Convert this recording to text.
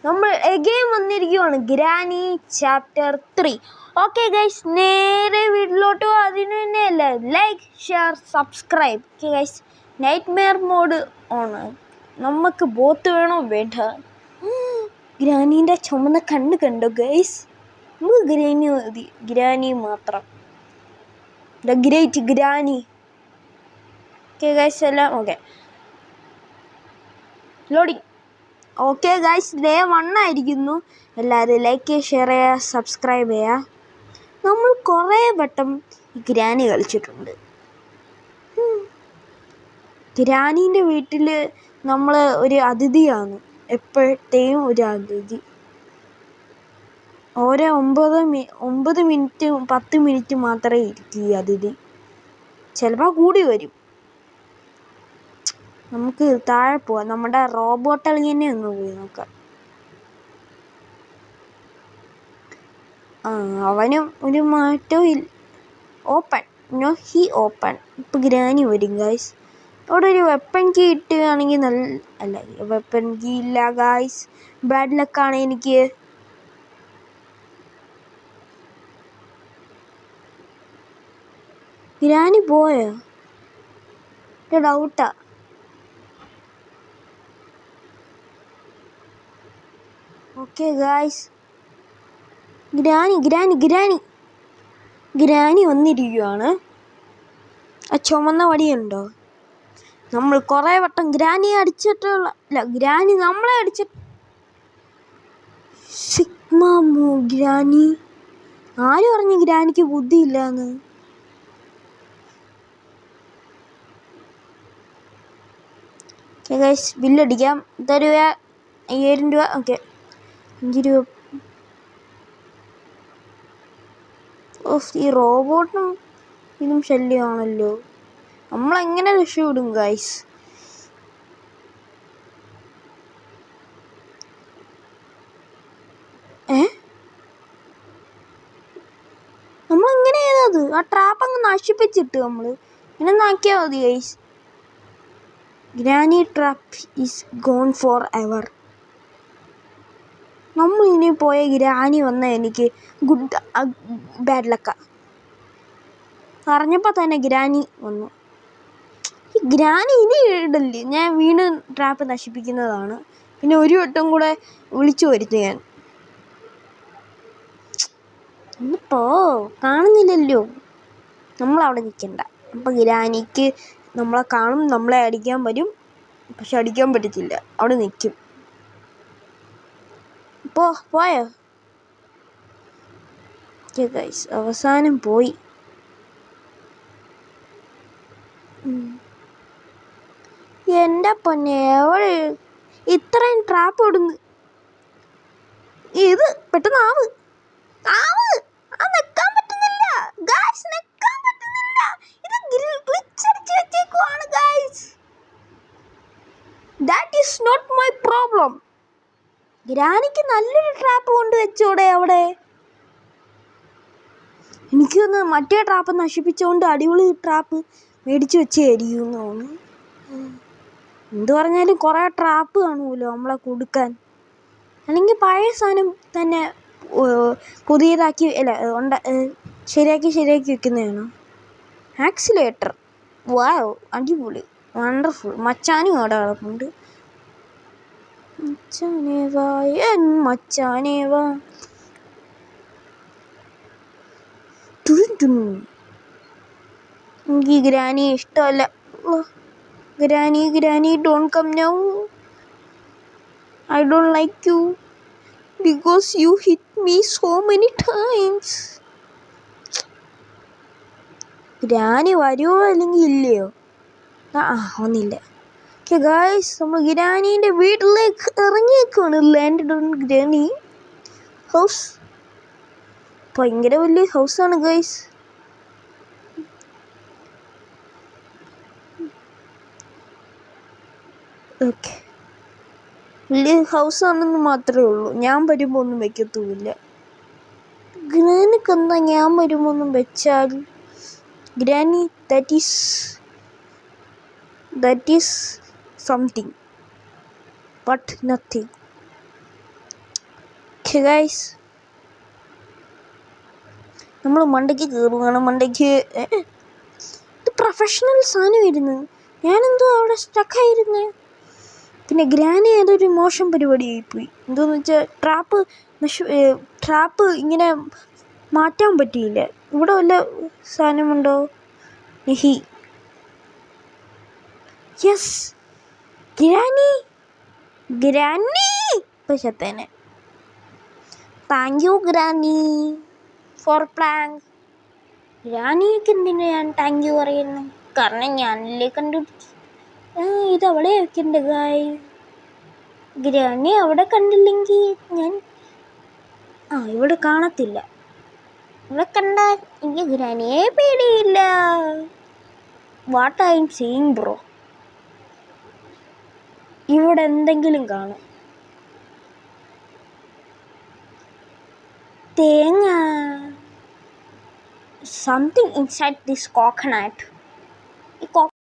നമ്മൾ എഗെയിൻ വന്നിരിക്കുകയാണ് granny chapter 3. Okay guys, നേരെ വീട്ടിലോട്ട് പോകും. അതിന് തന്നെയല്ല, like, share, subscribe. Okay guys, nightmare mode ആണ്. നമുക്ക് ബോത്ത് വേണോ വേണ്ട? ഗ്രാനീൻ്റെ ചുമന്ന കണ്ണ് കണ്ടോ ഗൈസ്? നമുക്ക് ഗ്രാനി മതി, ഗ്രാനി മാത്രം. The great granny. Okay guys, എല്ലാം okay. Loading. Okay guys, day 1 ആയിരിക്കുന്നു. എല്ലാവരും ലൈക്ക് ചെയ്യുക, ഷെയർ ചെയ്യുക, സബ്സ്ക്രൈബ് ചെയ്യുക. നമ്മൾ കുറേ വട്ടം ഗ്രാനി കളിച്ചിട്ടുണ്ട്. ഗ്രാനീൻ്റെ വീട്ടിൽ നമ്മൾ ഒരു അതിഥിയാണ്, എപ്പോഴത്തെയും ഒരു അതിഥി. ഓരോ 9 മിനിറ്റ് 10 മിനിറ്റ് മാത്രമേ ഇരിക്കൂ ഈ അതിഥി. ചിലപ്പോൾ കൂടി വരും. നമുക്ക് താഴെ പോവാം, നമ്മുടെ റോബോട്ട് അളിയനെ ഒന്ന് പോയി നോക്കാം. അവനും ഒരു മാറ്റവും ഇല്ല. Open, no he open. ഇപ്പം ഗ്രാനി വരും ഗായ്സ്. അവിടെ ഒരു വെപ്പൺ കീ ഇട്ടുകയാണെങ്കിൽ നല്ല, അല്ല വെപ്പൺ കീ ഇല്ല ഗായ്സ്. ബാഡ് ലക്കാണ് എനിക്ക്. ഗ്രാനി പോയോ? ഡൗട്ടാ. ഓക്കെ ഗായ്സ്, ഗ്രാനി വന്നിരിക്കുകയാണ്. ആ ചുമന്ന വടിയുണ്ടോ? നമ്മൾ കുറേ വട്ടം ഗ്രാനി അടിച്ചിട്ടുള്ള, അല്ല ഗ്രാനി നമ്മളെ അടിച്ചിട്ട്. സിഗ്മാമോ ഗ്രാനി? ആര് പറഞ്ഞു ഗ്രാനിക്ക് ബുദ്ധിയില്ലാന്ന്? Okay guys, ബില്ലടിക്കാം. തരുക 5000 രൂപ. ഓക്കെ, 5 രൂപ. ഈ റോബോട്ടും ഇതും ശല്യമാണല്ലോ. നമ്മളെങ്ങനെ രക്ഷപ്പെടും ഗൈസ്? നമ്മളെങ്ങനെയാണത്? ആ ട്രാപ്പ് അങ്ങ് നശിപ്പിച്ചിട്ട് നമ്മൾ ഇങ്ങനെ നാക്കിയാൽ മതി guys. Granny trap is gone for ever. നമ്മൾ ഇനി പോയ ഗ്രാനി വന്ന എനിക്ക് ബാഡ് ലക്ക. പറഞ്ഞപ്പോൾ തന്നെ ഗ്രാനി വന്നു. ഈ ഗ്രാനി ഇനി ഇടല്ലേ, ഞാൻ വീണ് ട്രാപ്പ് നശിപ്പിക്കുന്നതാണ്. പിന്നെ ഒരു വട്ടം കൂടെ വിളിച്ചു വരുന്നു ഞാൻ. എന്നിട്ടോ കാണുന്നില്ലല്ലോ, നമ്മളവിടെ നിൽക്കണ്ട. അപ്പം ഗ്രാനിക്ക് നമ്മളെ കാണും, നമ്മളെ അടിക്കാൻ വരും. പക്ഷെ അടിക്കാൻ പറ്റത്തില്ല, അവിടെ നിൽക്കും. പോയോ? ഗൈസ്, അവസാനം പോയി. എൻ്റെ പൊന്നെ, എവിടെ ഇത്രയും ട്രാപ്പ് ഇടുന്നു? ഇത് പെട്ടെന്ന് നിൽക്കാൻ പറ്റുന്നില്ല ഗൈസ്, നിൽക്കാൻ പറ്റുന്നില്ല. ഇത് ഗ്ലിച്ചടിച്ച് വെച്ചേക്കുവാണ് guys. That is not my problem. ഗ്രാനിക്ക് നല്ലൊരു ട്രാപ്പ് കൊണ്ട് വെച്ചോടെ അവിടെ. എനിക്കൊന്ന് മറ്റേ ട്രാപ്പ് നശിപ്പിച്ചുകൊണ്ട് അടിപൊളി ട്രാപ്പ് മേടിച്ച് വെച്ചായിരിക്കും എന്നാണ്. എന്ത് പറഞ്ഞാലും കുറേ ട്രാപ്പ് കാണുമല്ലോ നമ്മളെ കൊടുക്കാൻ. അല്ലെങ്കിൽ പഴയ സാധനം തന്നെ പുതിയതാക്കി, അല്ല ശരിയാക്കി വെക്കുന്നതാണ്. ആക്സിലേറ്റർ, വാവ്, അടിപൊളി, വണ്ടർഫുൾ. മച്ചാനും അവിടെ കിടപ്പുണ്ട്. മച്ചാനേ വാ, മച്ചാനേ വാ. എനിക്ക് ഗ്രാനി ഇഷ്ടമല്ല. Granny don't come now. I don't like you because you hit me so many times. Granny വരുമോ അല്ലെങ്കിൽ ഇല്ലയോ? ഒന്നില്ല. ഓക്കെ ഗൈസ്, നമ്മൾ ഗ്രാനീൻ്റെ വീട്ടിലേക്ക് ഇറങ്ങിയേക്കാണ്. Landed on granny house. ഭയങ്കര വലിയ ഹൗസാണ് ഗൈസ്. ഓക്കെ, വലിയ ഹൗസാണെന്ന് മാത്രമേ ഉള്ളൂ. ഞാൻ വരുമ്പോൾ ഒന്നും വെക്കത്തുമില്ല. ഗ്രാനിക്ക് എന്താ ഞാൻ വരുമ്പോൾ ഒന്നും വെച്ചാൽ? Granny that is something but nothing. Okay guys, നമ്മൾ മണ്ടയ്ക്ക് കയറുകയാണ്. മണ്ടയ്ക്ക് ഇത് പ്രൊഫഷണൽ സാധനമായിരുന്നു. ഞാനെന്തോ അവിടെ സ്റ്റക്കായിരുന്നു. പിന്നെ ഗ്രാനി അതൊരു മോശം പരിപാടിയായിപ്പോയി. എന്താണെന്ന് വെച്ചാൽ ട്രാപ്പ് ഇങ്ങനെ മാറ്റാൻ പറ്റിയില്ല. ഇവിടെ വല്ല സാധനമുണ്ടോ? നെഹി. യെസ്, ഗ്രാനി പക്ഷേ തന്നെ thank you granny for prank. ഗ്രാനിക്ക് എന്തിനാ ഞാൻ താങ്ക് യു പറയുന്നത്? കാരണം ഞാനല്ലേ കണ്ടുപിടിച്ചു. ഇതവിടെ വെക്കണ്ട ഗായ്. ഗ്രാനി അവിടെ കണ്ടില്ലെങ്കിൽ ഞാൻ ഇവിടെ കാണത്തില്ല. ഇവിടെ കണ്ടാൽ എനിക്ക് ഗ്രാനിയെ പേടിയില്ല. What I am seeing bro. ഇവിടെ എന്തെങ്കിലും കാണും. തേങ്ങ. Something inside this coconut.